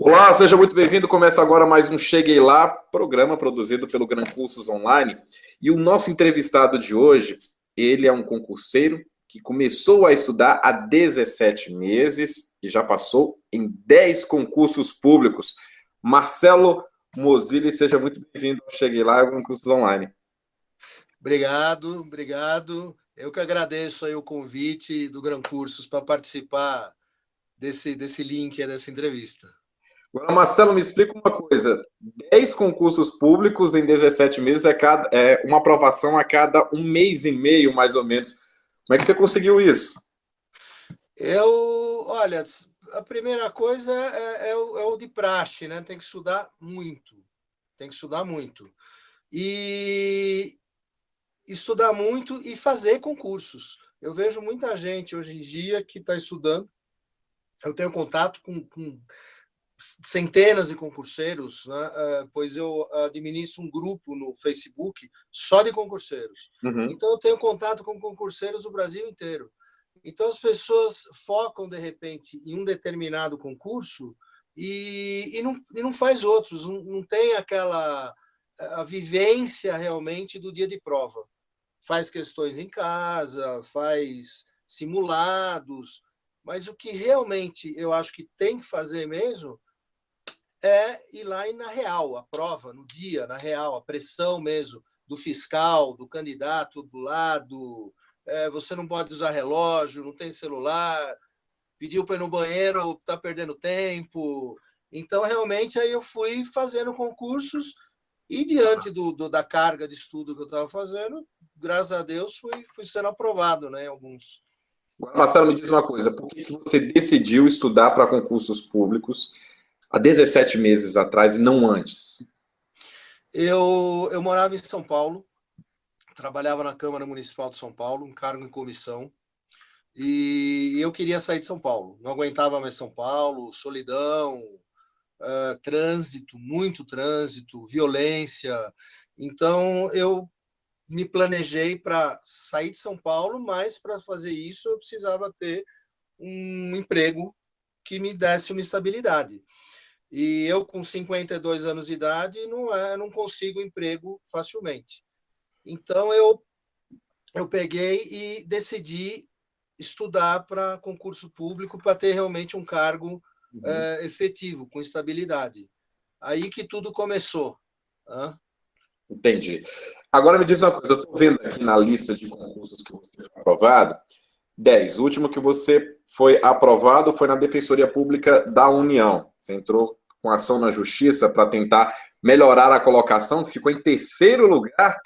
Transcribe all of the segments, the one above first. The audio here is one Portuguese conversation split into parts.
Olá, seja muito bem-vindo. Começa agora mais um Cheguei Lá, programa produzido pelo Gran Cursos Online. E o nosso entrevistado de hoje, ele é um concurseiro que começou a estudar há 17 meses e já passou em 10 concursos públicos. Marcelo Mozilli, seja muito bem-vindo ao Cheguei Lá, Gran Cursos Online. Obrigado. Eu que agradeço aí o convite do Gran Cursos para participar desse link, dessa entrevista. Agora, Marcelo, me explica uma coisa. 10 concursos públicos em 17 meses é uma aprovação a cada um mês e meio, mais ou menos. Como é que você conseguiu isso? Olha, a primeira coisa é o de praxe, né? Tem que estudar muito. E estudar muito e fazer concursos. Eu vejo muita gente hoje em dia que está estudando. Eu tenho contato com centenas de concurseiros, né? Pois eu administro um grupo no Facebook só de concurseiros. Uhum. Então, eu tenho contato com concurseiros do Brasil inteiro. Então, as pessoas focam, de repente, em um determinado concurso e não faz outros, não tem a vivência realmente do dia de prova. Faz questões em casa, faz simulados, mas o que realmente eu acho que tem que fazer mesmo é ir lá e na real, a prova, no dia, na real, a pressão mesmo do fiscal, do candidato do lado. Você não pode usar relógio, não tem celular, pediu para ir no banheiro, está perdendo tempo. Então, realmente, aí eu fui fazendo concursos e, diante da carga de estudo que eu estava fazendo, graças a Deus, fui sendo aprovado, né, alguns. Agora, Marcelo, me diz uma coisa. Por que você decidiu estudar para concursos públicos há 17 meses atrás e não antes? Eu morava em São Paulo, trabalhava na Câmara Municipal de São Paulo, um cargo em comissão, e eu queria sair de São Paulo. Não aguentava mais São Paulo, solidão, trânsito, muito trânsito, violência. Então, eu me planejei para sair de São Paulo, mas para fazer isso eu precisava ter um emprego que me desse uma estabilidade. E eu, com 52 anos de idade, não consigo emprego facilmente. Então, eu peguei e decidi estudar para concurso público para ter realmente um cargo efetivo, com estabilidade. Aí que tudo começou. Entendi. Agora me diz uma coisa, eu estou vendo aqui na lista de concursos que você foi aprovado, 10. O último que você foi aprovado foi na Defensoria Pública da União. Você entrou com ação na Justiça para tentar melhorar a colocação, ficou em terceiro lugar.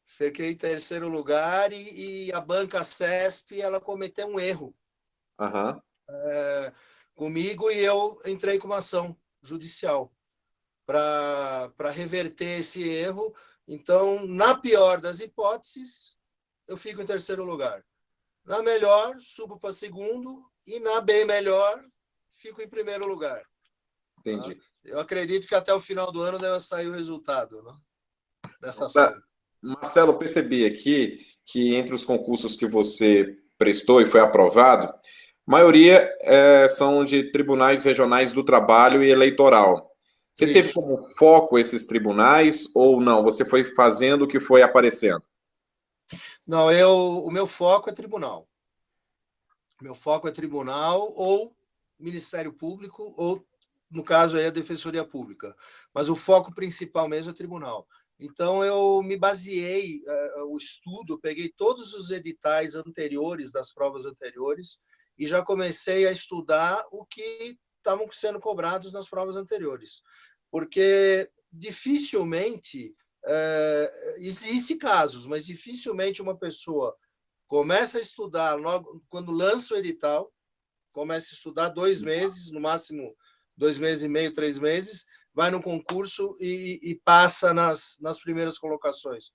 Fiquei em terceiro lugar e a banca CESP ela cometeu um erro comigo e eu entrei com uma ação judicial para reverter esse erro. Então, na pior das hipóteses, eu fico em terceiro lugar. Na melhor, subo para segundo e na bem melhor, fico em primeiro lugar. Entendi. Eu acredito que até o final do ano deve sair o resultado, né, dessa ação. Marcelo, percebi aqui que entre os concursos que você prestou e foi aprovado, a maioria são de tribunais regionais do trabalho e eleitoral. Você teve como foco esses tribunais ou não? Você foi fazendo o que foi aparecendo? Não, o meu foco é tribunal. Meu foco é tribunal ou Ministério Público ou, no caso, aí a Defensoria Pública. Mas o foco principal mesmo é tribunal. Então, eu me baseei, o estudo, peguei todos os editais anteriores, das provas anteriores, e já comecei a estudar o que estavam sendo cobrados nas provas anteriores. Porque dificilmente, existem casos, mas dificilmente uma pessoa começa a estudar logo quando lança o edital, começa a estudar 2 meses, no máximo 2 meses e meio, 3 meses, vai no concurso e passa nas primeiras colocações.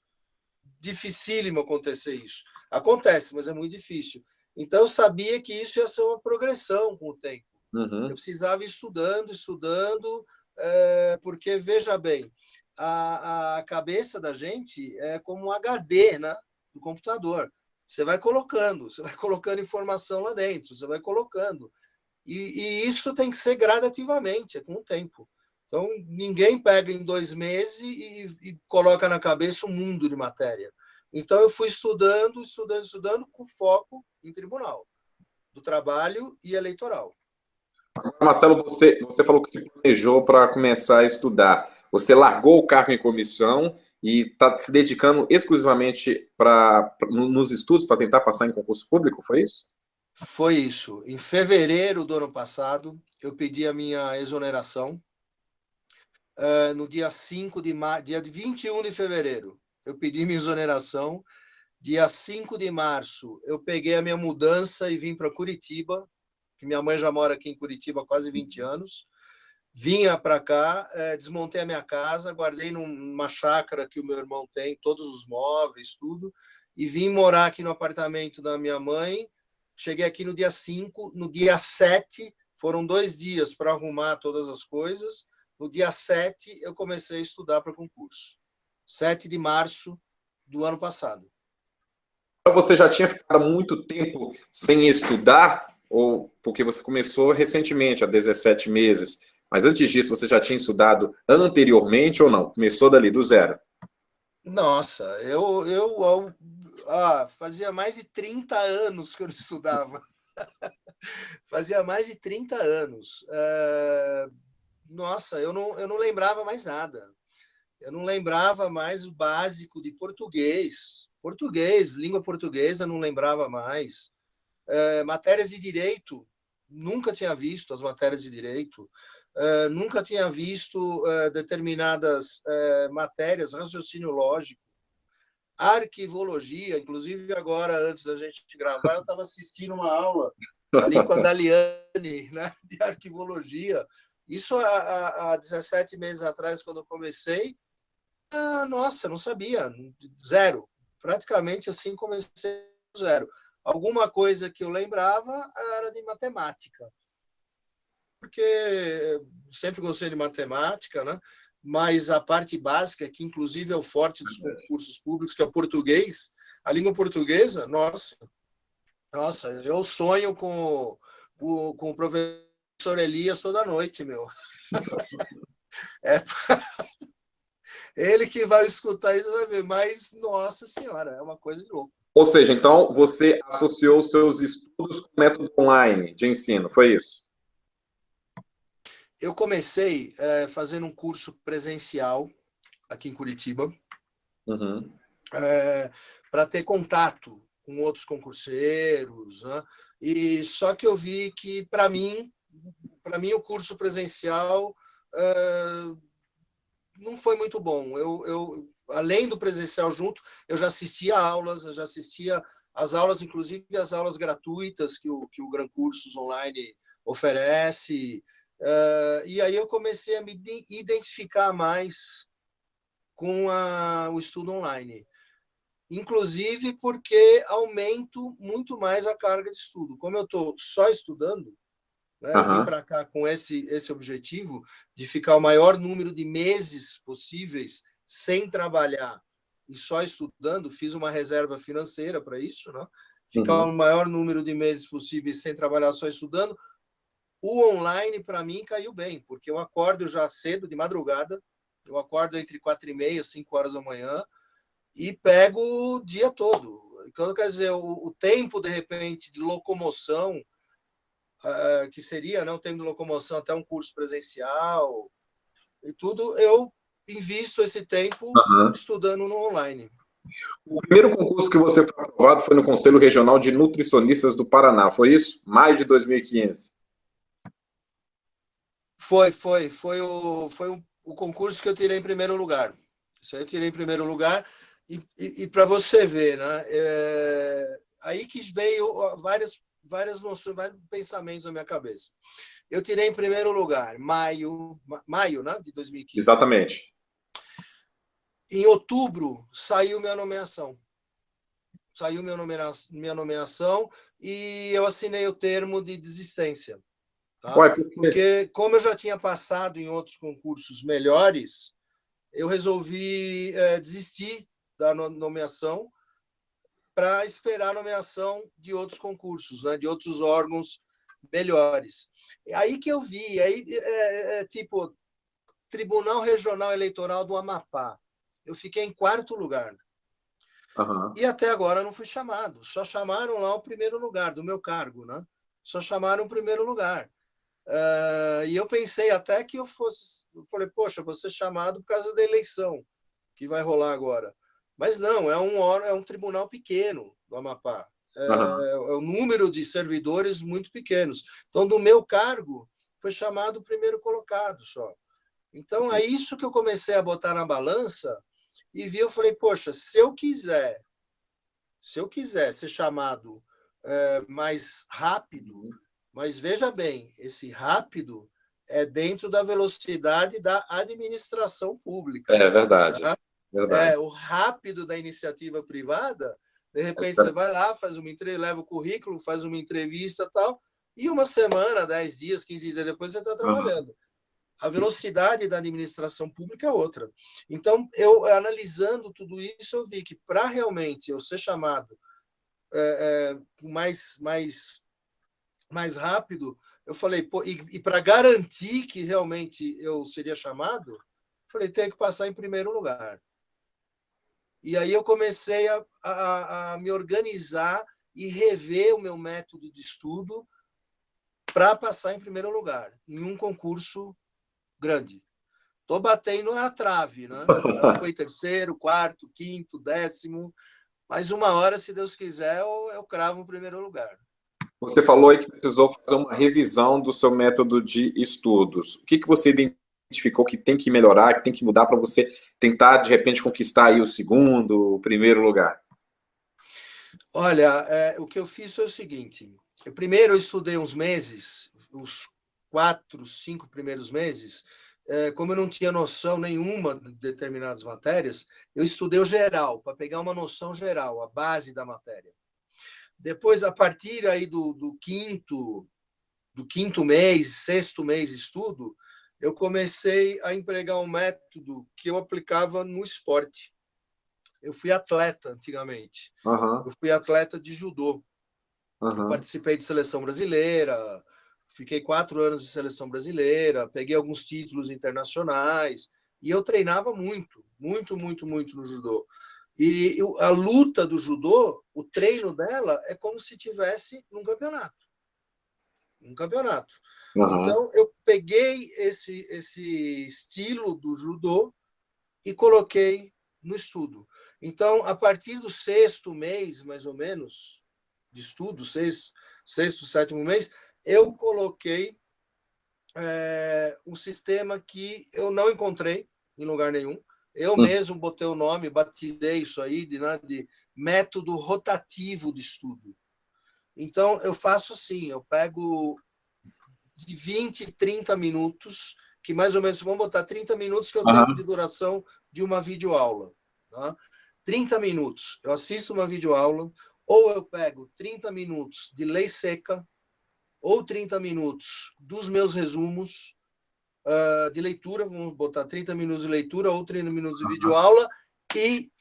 Dificílimo acontecer isso. Acontece, mas é muito difícil. Então, eu sabia que isso ia ser uma progressão com o tempo. Eu precisava ir estudando, porque, veja bem, a cabeça da gente é como um HD, né, do computador. Você vai colocando informação lá dentro, você vai colocando. E isso tem que ser gradativamente, é com o tempo. Então, ninguém pega em 2 meses e coloca na cabeça um mundo de matéria. Então, eu fui estudando, com foco em tribunal, do trabalho e eleitoral. Marcelo, você falou que se planejou para começar a estudar. Você largou o cargo em comissão e está se dedicando exclusivamente nos estudos para tentar passar em concurso público, foi isso? Foi isso. Em fevereiro do ano passado, eu pedi a minha exoneração. No dia 21 de fevereiro, eu pedi minha exoneração. Dia 5 de março, eu peguei a minha mudança e vim para Curitiba, que minha mãe já mora aqui em Curitiba há quase 20 anos. Vinha para cá, desmontei a minha casa, guardei numa chácara que o meu irmão tem, todos os móveis, tudo, e vim morar aqui no apartamento da minha mãe. Cheguei aqui no dia 5, no dia 7, foram 2 dias para arrumar todas as coisas. No dia 7, eu comecei a estudar para concurso. 7 de março do ano passado. Você já tinha ficado muito tempo sem estudar, ou porque você começou recentemente, há 17 meses, mas antes disso você já tinha estudado anteriormente ou não? Começou dali, do zero? Nossa, fazia mais de 30 anos que eu não estudava. Fazia mais de 30 anos. Nossa, eu não lembrava mais nada. Eu não lembrava mais o básico de português. Português, língua portuguesa, não lembrava mais. Matérias de direito, nunca tinha visto as matérias de direito. Nunca tinha visto determinadas matérias, raciocínio lógico, arquivologia. Inclusive, agora, antes da gente gravar, eu estava assistindo uma aula ali com a Daliane, né, de arquivologia. Isso há 17 meses atrás, quando eu comecei. Nossa, não sabia, zero. Praticamente assim comecei do zero. Alguma coisa que eu lembrava era de matemática, porque sempre gostei de matemática, né? Mas a parte básica, que inclusive é o forte dos concursos públicos, que é o português, a língua portuguesa, nossa, eu sonho com o professor Elias toda noite, meu. Ele que vai escutar isso vai ver, mas, nossa senhora, é uma coisa de louco. Ou seja, então você associou os seus estudos com o método online de ensino, foi isso? Eu comecei fazendo um curso presencial aqui em Curitiba, para ter contato com outros concurseiros, né? E só que eu vi que, para mim, o curso presencial não foi muito bom. Além do presencial junto, eu já assistia aulas, as aulas, inclusive as aulas gratuitas que o Gran Cursos Online oferece. E aí eu comecei a me identificar mais com o estudo online. Inclusive porque aumento muito mais a carga de estudo. Como eu estou só estudando, né, eu vim para cá com esse objetivo de ficar o maior número de meses possíveis sem trabalhar e só estudando. Fiz uma reserva financeira para isso, né? Ficar o maior número de meses possíveis sem trabalhar, só estudando. O online, para mim, caiu bem, porque eu acordo já cedo, de madrugada, eu acordo entre 4h30 e 5 horas da manhã e pego o dia todo. Então, quer dizer, o tempo, de repente, de locomoção, que seria, né, o tempo de locomoção até um curso presencial e tudo, eu invisto esse tempo estudando no online. O primeiro concurso que você foi aprovado foi no Conselho Regional de Nutricionistas do Paraná, foi isso? Maio de 2015. Foi o concurso que eu tirei em primeiro lugar. Isso aí eu tirei em primeiro lugar. E para você ver, né? Aí que veio várias noções, vários pensamentos na minha cabeça. Eu tirei em primeiro lugar, maio, né, de 2015. Exatamente. Em outubro, saiu minha nomeação. Minha nomeação e eu assinei o termo de desistência. Tá? Porque, como eu já tinha passado em outros concursos melhores, eu resolvi desistir da nomeação para esperar a nomeação de outros concursos, né, de outros órgãos melhores. É aí que eu vi, aí tipo, Tribunal Regional Eleitoral do Amapá. Eu fiquei em 4º lugar. Aham. E até agora não fui chamado. Só chamaram lá o 1º lugar do meu cargo, né? Só chamaram o 1º lugar. E eu pensei até que eu falei, poxa, vou ser chamado por causa da eleição que vai rolar agora. Mas não, é um tribunal pequeno do Amapá. Aham. É um número de servidores muito pequenos. Então, do meu cargo, foi chamado o 1º colocado só. Então, é isso que eu comecei a botar na balança e vi, eu falei, poxa, se eu quiser ser chamado mais rápido, mas veja bem, esse rápido é dentro da velocidade da administração pública. É verdade. Tá? Verdade. O rápido da iniciativa privada, de repente você vai lá, leva o currículo, faz uma entrevista e tal, e uma semana, 10 dias, 15 dias depois você está trabalhando. A velocidade da administração pública é outra. Então, eu analisando tudo isso, eu vi que para realmente eu ser chamado mais rápido, eu falei, pô, e para garantir que realmente eu seria chamado, falei, tem que passar em 1º lugar. E aí eu comecei a me organizar e rever o meu método de estudo para passar em 1º lugar, em um concurso grande. Estou batendo na trave, né? Já foi 3º, 4º, 5º, 10º, mas uma hora, se Deus quiser, eu cravo o 1º lugar. Você falou aí que precisou fazer uma revisão do seu método de estudos. O que você identificou que tem que melhorar, que tem que mudar para você tentar, de repente, conquistar aí o 2º, o 1º lugar? Olha, o que eu fiz foi o seguinte. Primeiro eu estudei uns meses, os 4, 5 primeiros meses, como eu não tinha noção nenhuma de determinadas matérias, eu estudei o geral, para pegar uma noção geral, a base da matéria. Depois, a partir aí do quinto mês, 6º mês de estudo, eu comecei a empregar um método que eu aplicava no esporte. Eu fui atleta antigamente. Uhum. Eu fui atleta de judô. Uhum. Eu participei de seleção brasileira, fiquei 4 anos de seleção brasileira, peguei alguns títulos internacionais e eu treinava muito, muito, muito, muito no judô. E a luta do judô, o treino dela é como se tivesse num campeonato. Um campeonato. Uhum. Então, eu peguei esse estilo do judô e coloquei no estudo. Então, a partir do 6º mês, mais ou menos, de estudo, 6º, 7º mês, eu coloquei um sistema que eu não encontrei em lugar nenhum. Eu mesmo botei o nome, batizei isso aí de método rotativo de estudo. Então, eu faço assim, eu pego de 20, 30 minutos, que mais ou menos, vamos botar 30 minutos, que é o tempo de duração de uma videoaula. Tá? 30 minutos, eu assisto uma videoaula, ou eu pego 30 minutos de lei seca, ou 30 minutos dos meus resumos de leitura, vamos botar 30 minutos de leitura, ou 30 minutos de videoaula, e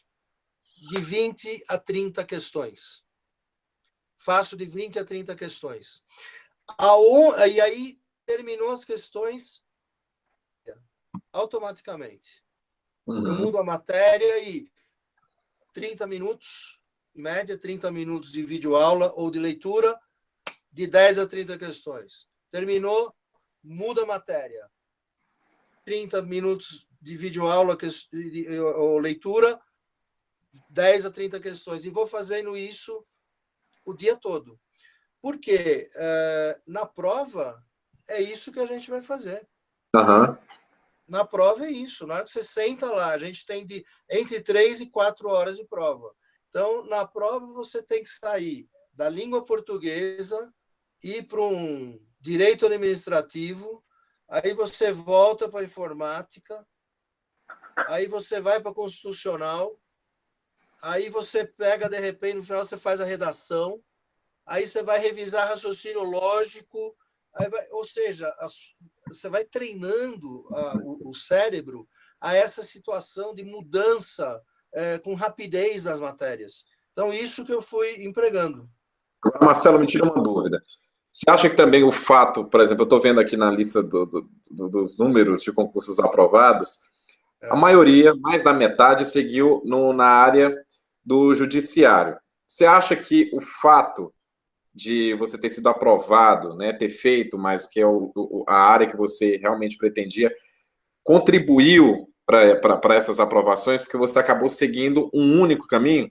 de 20 a 30 questões. Faço de 20 a 30 questões. E aí, terminou as questões automaticamente. Eu mudo a matéria e 30 minutos, em média, 30 minutos de videoaula ou de leitura, de 10 a 30 questões. Terminou, muda a matéria. 30 minutos de videoaula ou leitura, 10 a 30 questões. E vou fazendo isso o dia todo. Porque na prova é isso que a gente vai fazer. Uhum. Na prova é isso. Na hora que você senta lá, a gente tem entre 3 e 4 horas de prova. Então, na prova, você tem que sair da língua portuguesa, ir para um direito administrativo, aí você volta para a informática, aí você vai para a constitucional, aí você pega, de repente, no final você faz a redação, aí você vai revisar raciocínio lógico, ou seja, você vai treinando o cérebro a essa situação de mudança com rapidez das matérias. Então, isso que eu fui empregando. Marcelo, me tira uma dúvida. Você acha que também o fato, por exemplo, eu estou vendo aqui na lista dos números de concursos aprovados, a É. maioria, mais da metade, seguiu na área do judiciário. Você acha que o fato de você ter sido aprovado, né, ter feito mais o que é a área que você realmente pretendia, contribuiu para essas aprovações, porque você acabou seguindo um único caminho?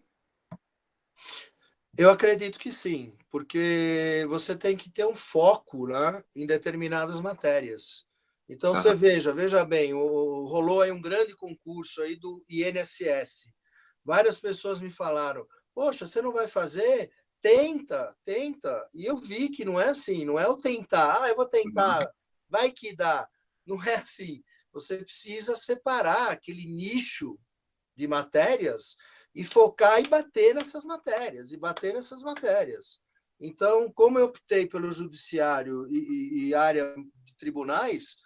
Eu acredito que sim, porque você tem que ter um foco, né, em determinadas matérias. Então, você Aham. veja bem, rolou aí um grande concurso aí do INSS. Várias pessoas me falaram, poxa, você não vai fazer? Tenta, tenta. E eu vi que não é assim, não é eu tentar, eu vou Uhum. tentar, vai que dá. Não é assim. Você precisa separar aquele nicho de matérias e focar e bater nessas matérias, e bater nessas matérias. Então, como eu optei pelo judiciário e área de tribunais,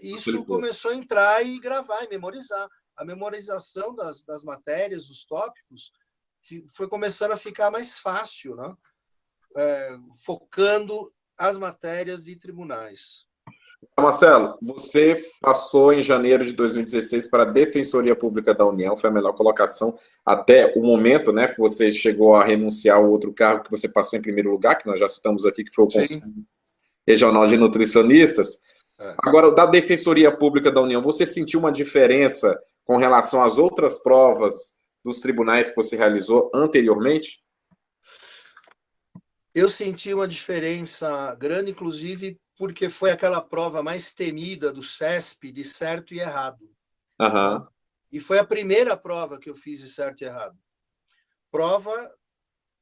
isso Facilitou. começou a entrar e gravar, e memorizar. A memorização das matérias, dos tópicos, foi começando a ficar mais fácil, né? Focando as matérias de tribunais. Marcelo, você passou em janeiro de 2016 para a Defensoria Pública da União, foi a melhor colocação até o momento, né, que você chegou a renunciar ao outro cargo que você passou em primeiro lugar, que nós já citamos aqui, que foi o Sim. Conselho Regional de Nutricionistas. É. Agora, da Defensoria Pública da União, você sentiu uma diferença com relação às outras provas dos tribunais que você realizou anteriormente? Eu senti uma diferença grande, inclusive, porque foi aquela prova mais temida do CESP de certo e errado. Né? Aham. E foi a primeira prova que eu fiz de certo e errado. Prova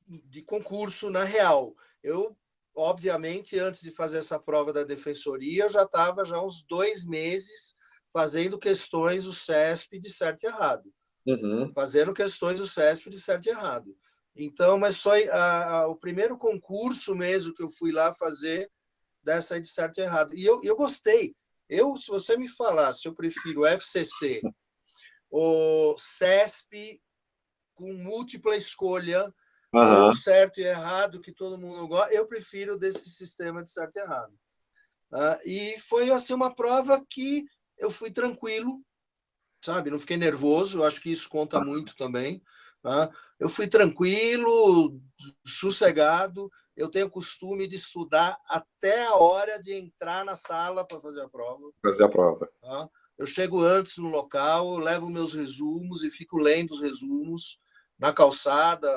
de concurso na real. Eu, obviamente, antes de fazer essa prova da defensoria, eu já estava já uns 2 meses fazendo questões do CESP de certo e errado. Uhum. Fazendo questões do CESP de certo e errado. Então, mas foi o primeiro concurso mesmo que eu fui lá fazer dessa aí de certo e errado. E eu gostei. Se você me falasse, eu prefiro o FCC, o CESP com múltipla escolha, ou Aham. certo e errado, que todo mundo gosta, eu prefiro desse sistema de certo e errado. E foi assim uma prova que eu fui tranquilo, sabe? Não fiquei nervoso, eu acho que isso conta muito também. Tá? Eu fui tranquilo, sossegado. Eu tenho o costume de estudar até a hora de entrar na sala para fazer a prova. Fazer a prova. Tá? Eu chego antes no local, eu levo meus resumos e fico lendo os resumos na calçada,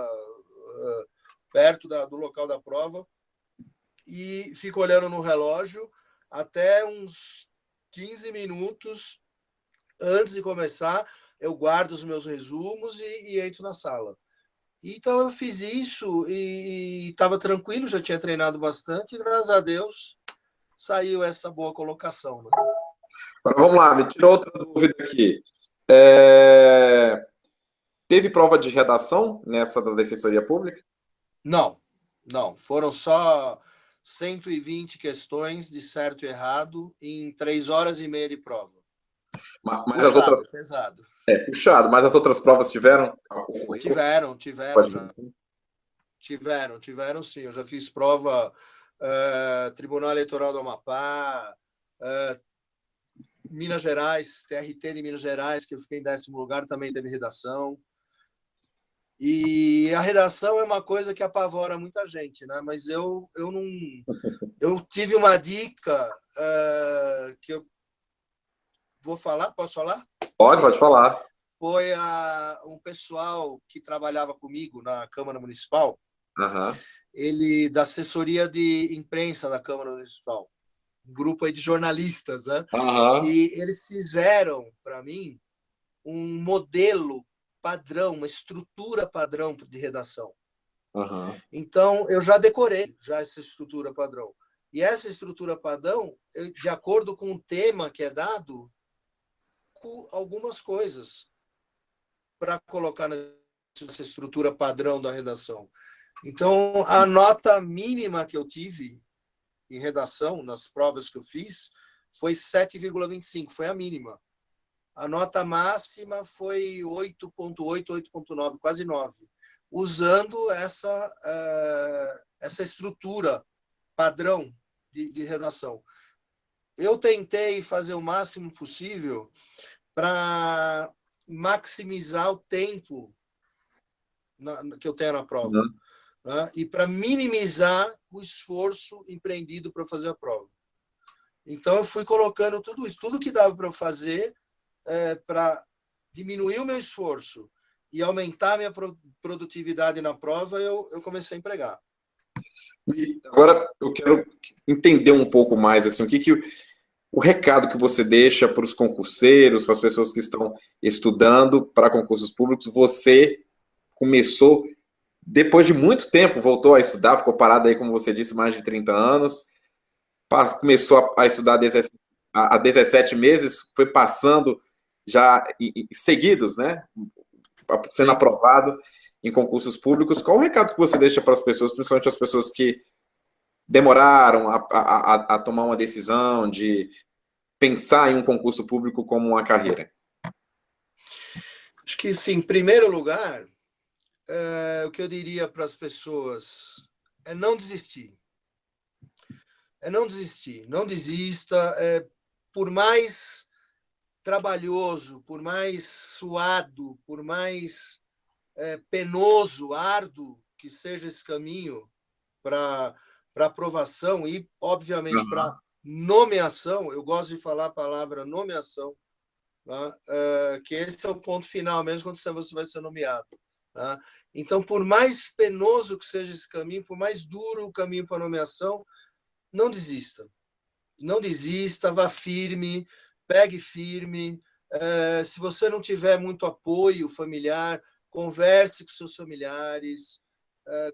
perto do local da prova, e fico olhando no relógio até uns 15 minutos antes de começar, eu guardo os meus resumos e entro na sala. Então eu fiz isso e estava tranquilo, já tinha treinado bastante, e graças a Deus saiu essa boa colocação. Né? Agora vamos lá, me tira outra dúvida aqui. É, Teve prova de redação nessa da Defensoria Pública? Não, não. Foram só 120 questões de certo e errado em 3 horas e meia de prova. Mas as outras. Puxado, pesado. Puxado, mas as outras provas tiveram? Ocorreu? Tiveram Pode já. ser assim? Tiveram sim. Eu já fiz prova Tribunal Eleitoral do Amapá, Minas Gerais, TRT de Minas Gerais, que eu fiquei em 10º lugar, também teve redação. E a redação é uma coisa que apavora muita gente, né? Mas eu não. Eu tive uma dica que eu vou falar, posso falar? Pode falar. Foi um pessoal que trabalhava comigo na Câmara Municipal, Aham. ele da assessoria de imprensa da Câmara Municipal, um grupo aí de jornalistas, né? Aham. E eles fizeram para mim um modelo padrão, uma estrutura padrão de redação. Aham. Então, eu já decorei já essa estrutura padrão. E essa estrutura padrão, de acordo com o tema que é dado, com algumas coisas para colocar nessa estrutura padrão da redação. Então, a nota mínima que eu tive em redação, nas provas que eu fiz, foi 7,25, foi a mínima. A nota máxima foi 8,8, 8,9, quase 9, usando essa estrutura padrão de redação. Eu tentei fazer o máximo possível para maximizar o tempo que eu tenho na prova, Uhum. né? E para minimizar o esforço empreendido para fazer a prova. Então, eu fui colocando tudo isso, tudo que dava para eu fazer para diminuir o meu esforço e aumentar a minha produtividade na prova, eu comecei a empregar. E agora eu quero entender um pouco mais assim, o recado que você deixa para os concurseiros, para as pessoas que estão estudando para concursos públicos. Você começou depois de muito tempo, voltou a estudar, ficou parado aí, como você disse, mais de 30 anos, começou a estudar há 17 meses, foi passando já seguidos, né? Sendo Sim. aprovado em concursos públicos. Qual o recado que você deixa para as pessoas, principalmente as pessoas que demoraram a tomar uma decisão de pensar em um concurso público como uma carreira? Acho que, sim, em primeiro lugar, o que eu diria para as pessoas é não desistir. É não desistir. Não desista. Por mais trabalhoso, por mais suado, por mais penoso, árduo que seja esse caminho para aprovação e, obviamente, para nomeação, eu gosto de falar a palavra nomeação, né? Que esse é o ponto final, mesmo quando você vai ser nomeado. Né? Então, por mais penoso que seja esse caminho, por mais duro o caminho para a nomeação, não desista. Não desista, vá firme, pegue firme. Se você não tiver muito apoio familiar, converse com seus familiares,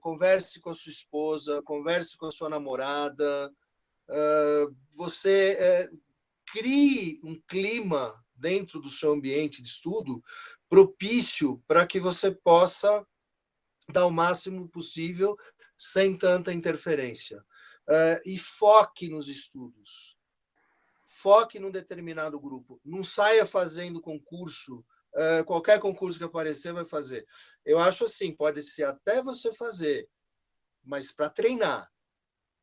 converse com a sua esposa, converse com a sua namorada. Você crie um clima dentro do seu ambiente de estudo propício para que você possa dar o máximo possível sem tanta interferência. E foque nos estudos. Foque num determinado grupo. Não saia fazendo concurso. Qualquer concurso que aparecer vai fazer. Eu acho assim, pode ser até você fazer, mas para treinar.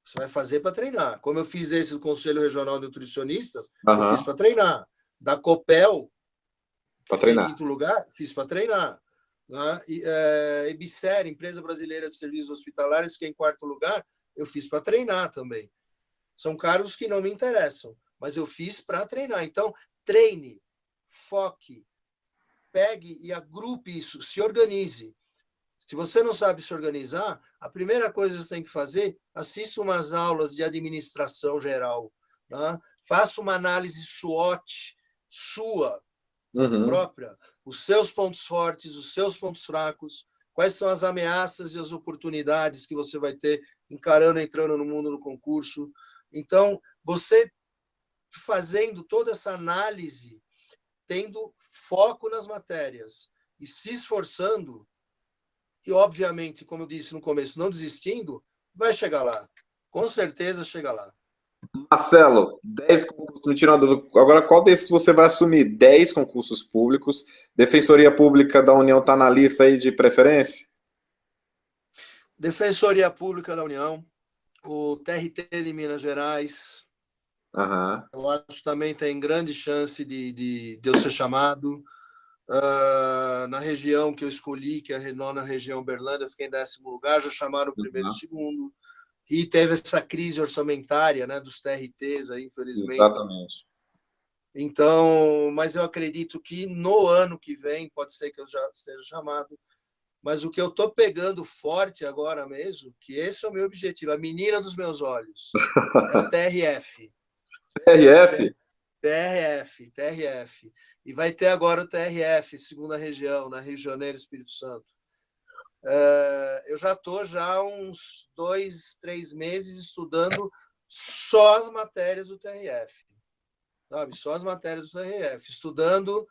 Você vai fazer para treinar. Como eu fiz esse do Conselho Regional de Nutricionistas, eu fiz para treinar. Da Copel, para fiquei em treinar. 5º lugar, fiz para treinar. Né? EBSER, Empresa Brasileira de Serviços Hospitalares, fiquei em 4º lugar, eu fiz para treinar também. São cargos que não me interessam, mas eu fiz para treinar. Então, treine, foque, pegue e agrupe isso, se organize. Se você não sabe se organizar, a primeira coisa que você tem que fazer, assista umas aulas de administração geral. Né? Faça uma análise SWOT sua, própria. Os seus pontos fortes, os seus pontos fracos, quais são as ameaças e as oportunidades que você vai ter entrando no mundo do concurso. Então, você fazendo toda essa análise, tendo foco nas matérias e se esforçando, e, obviamente, como eu disse no começo, não desistindo, vai chegar lá. Com certeza chega lá. Marcelo, 10 concursos, me tira uma dúvida. Agora, qual desses você vai assumir? 10 concursos públicos? Defensoria Pública da União está na lista aí de preferência? Defensoria Pública da União, o TRT de Minas Gerais, eu acho que também tem grande chance de eu ser chamado. Na região que eu escolhi, que é a nona região Uberlândia, eu fiquei em 10º lugar, já chamaram o primeiro e o segundo. E teve essa crise orçamentária, né, dos TRTs, aí, infelizmente. Exatamente. Então, mas eu acredito que no ano que vem, pode ser que eu já seja chamado, mas o que eu estou pegando forte agora mesmo, que esse é o meu objetivo, a menina dos meus olhos, é o TRF. TRF? TRF. E vai ter agora o TRF, segunda região, na Rio de Janeiro, Espírito Santo. Eu já estou há uns 2, 3 meses estudando só as matérias do TRF. Sabe? Só as matérias do TRF. Estudando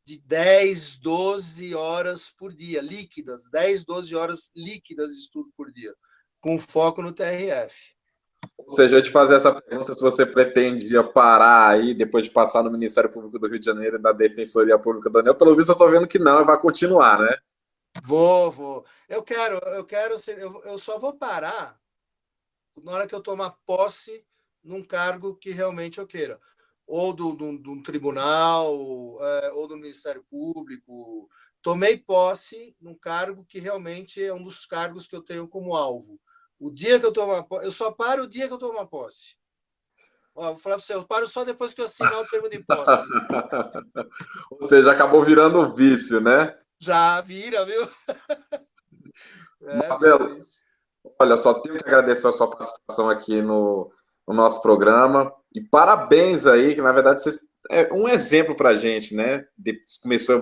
de 10, 12 horas por dia, líquidas. 10, 12 horas líquidas de estudo por dia. Com foco no TRF. Ou seja, eu te fazer essa pergunta se você pretendia parar aí depois de passar no Ministério Público do Rio de Janeiro e na Defensoria Pública da União. Pelo visto, eu estou vendo que não, vai continuar, né? Vou. Eu só vou parar na hora que eu tomar posse num cargo que realmente eu queira. Ou de um tribunal, ou do Ministério Público. Tomei posse num cargo que realmente é um dos cargos que eu tenho como alvo. O dia que eu tomar posse, eu só paro o dia que eu tomar posse. Ó, vou falar para você, eu paro só depois que eu assinar o termo de posse. Ou seja, acabou virando um vício, né? Já vira, viu? Vira Marcelo, isso. olha, só tenho que agradecer a sua participação aqui no nosso programa. E parabéns aí, que na verdade você é um exemplo para a gente, né?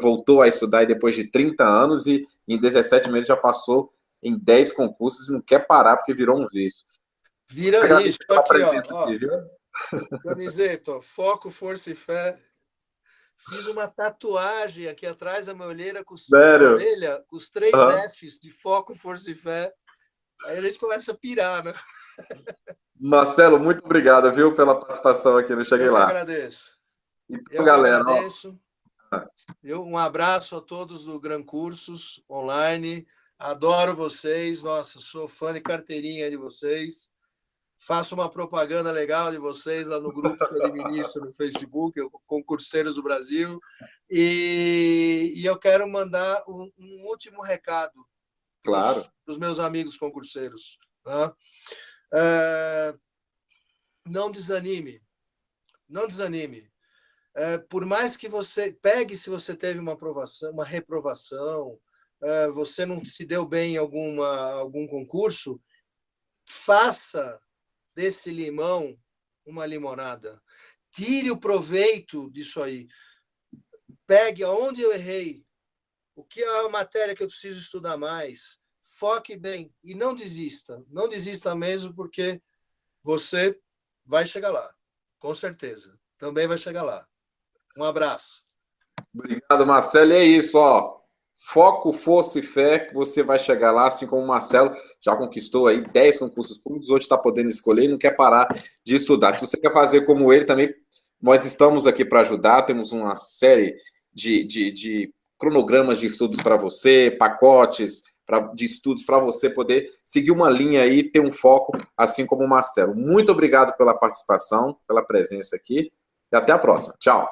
Voltou a estudar depois de 30 anos e em 17 meses já passou em 10 concursos e não quer parar porque virou um vício. Vira isso. Agradecer pela Aqui, presença ó. aqui, viu? Camiseta, ó, foco, força e fé. Fiz uma tatuagem aqui atrás da minha orelha Sério? com os 3 Uhum. Fs de foco, força e fé. Aí a gente começa a pirar, né? Marcelo, muito obrigado, viu, pela participação aqui no Cheguei Eu que Lá. agradeço. Então, Eu que galera, agradeço. Um abraço a todos do Gran Cursos Online. Adoro vocês. Nossa, sou fã de carteirinha de vocês. Faço uma propaganda legal de vocês lá no grupo que eu administro no Facebook, Concurseiros do Brasil. E eu quero mandar um último recado claro. para os meus amigos concurseiros. Né? Não desanime. Não desanime. Por mais que você pegue, se você teve uma aprovação, uma reprovação, você não se deu bem em algum concurso, faça desse limão uma limonada. Tire o proveito disso aí. Pegue aonde eu errei, o que é a matéria que eu preciso estudar mais. Foque bem e não desista. Não desista mesmo, porque você vai chegar lá. Com certeza. Também vai chegar lá. Um abraço. Obrigado, Marcelo. E é isso, ó. Foco, força e fé que você vai chegar lá, assim como o Marcelo já conquistou aí 10 concursos públicos, hoje está podendo escolher e não quer parar de estudar. Se você quer fazer como ele também, nós estamos aqui para ajudar, temos uma série de cronogramas de estudos para você, pacotes de estudos para você poder seguir uma linha aí, ter um foco, assim como o Marcelo. Muito obrigado pela participação, pela presença aqui e até a próxima. Tchau.